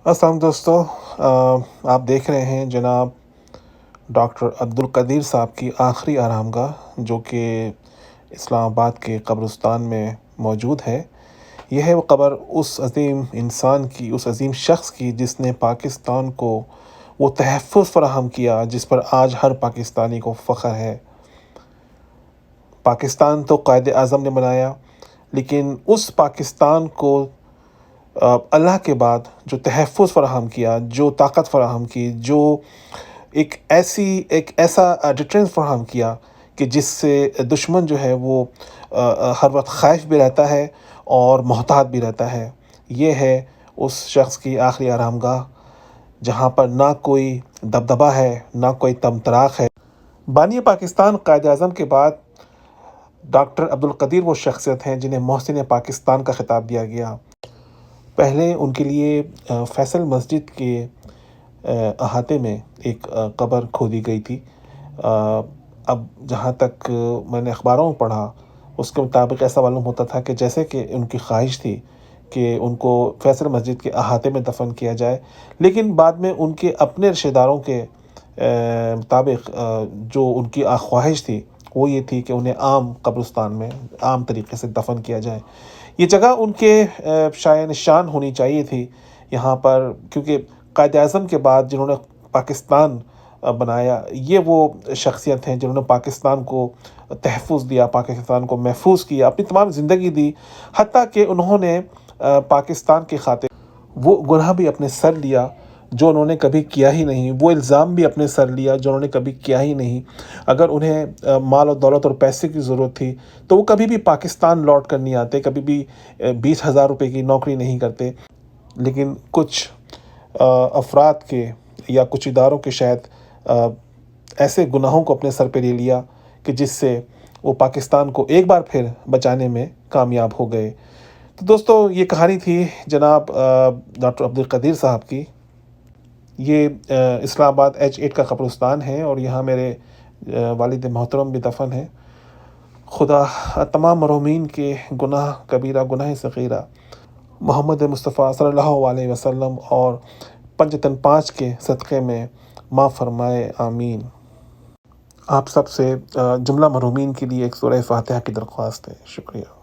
السلام دوستو، آپ دیکھ رہے ہیں جناب ڈاکٹر عبدالقدیر صاحب کی آخری آرامگاہ، جو کہ اسلام آباد کے قبرستان میں موجود ہے۔ یہ ہے وہ قبر اس عظیم انسان کی، اس عظیم شخص کی، جس نے پاکستان کو وہ تحفظ فراہم کیا جس پر آج ہر پاکستانی کو فخر ہے۔ پاکستان تو قائد اعظم نے بنایا، لیکن اس پاکستان کو اللہ کے بعد جو تحفظ فراہم کیا، جو طاقت فراہم کی، جو ایک ایسا ڈیٹرنس فراہم کیا کہ جس سے دشمن جو ہے وہ ہر وقت خائف بھی رہتا ہے اور محتاط بھی رہتا ہے، یہ ہے اس شخص کی آخری آرامگاہ، جہاں پر نہ کوئی دبدبہ ہے، نہ کوئی طمطراق ہے۔ بانی پاکستان قائد اعظم کے بعد ڈاکٹر عبدالقدیر وہ شخصیت ہیں جنہیں محسن پاکستان کا خطاب دیا گیا۔ پہلے ان کے لیے فیصل مسجد کے احاطے میں ایک قبر کھودی گئی تھی۔ اب جہاں تک میں نے اخباروں میں پڑھا، اس کے مطابق ایسا معلوم ہوتا تھا کہ جیسے کہ ان کی خواہش تھی کہ ان کو فیصل مسجد کے احاطے میں دفن کیا جائے، لیکن بعد میں ان کے اپنے رشتہ داروں کے مطابق جو ان کی خواہش تھی وہ یہ تھی کہ انہیں عام قبرستان میں عام طریقے سے دفن کیا جائے۔ یہ جگہ ان کے شایان نشان ہونی چاہیے تھی یہاں پر، کیونکہ قائد اعظم کے بعد جنہوں نے پاکستان بنایا، یہ وہ شخصیت ہیں جنہوں نے پاکستان کو تحفظ دیا، پاکستان کو محفوظ کیا، اپنی تمام زندگی دی، حتیٰ کہ انہوں نے پاکستان کی خاطر وہ گناہ بھی اپنے سر لیا جو انہوں نے کبھی کیا ہی نہیں، وہ الزام بھی اپنے سر لیا جو انہوں نے کبھی کیا ہی نہیں۔ اگر انہیں مال و دولت اور پیسے کی ضرورت تھی تو وہ کبھی بھی پاکستان لوٹ کر نہیں آتے، کبھی بھی 20,000 روپے کی نوکری نہیں کرتے، لیکن کچھ افراد کے یا کچھ اداروں کے شاید ایسے گناہوں کو اپنے سر پہ لے لیا کہ جس سے وہ پاکستان کو ایک بار پھر بچانے میں کامیاب ہو گئے۔ تو دوستو، یہ کہانی تھی جناب ڈاکٹر عبدالقدیر صاحب کی۔ یہ اسلام آباد H8 کا قبرستان ہے اور یہاں میرے والد محترم بھی دفن ہیں۔ خدا تمام مرحومین کے گناہ کبیرہ، گناہ صغیرہ محمد مصطفیٰ صلی اللہ علیہ وسلم اور پنجتن 5 کے صدقے میں معاف فرمائے، آمین۔ آپ سب سے جملہ مرحومین کے لیے ایک سورہ فاتحہ کی درخواست ہے۔ شکریہ۔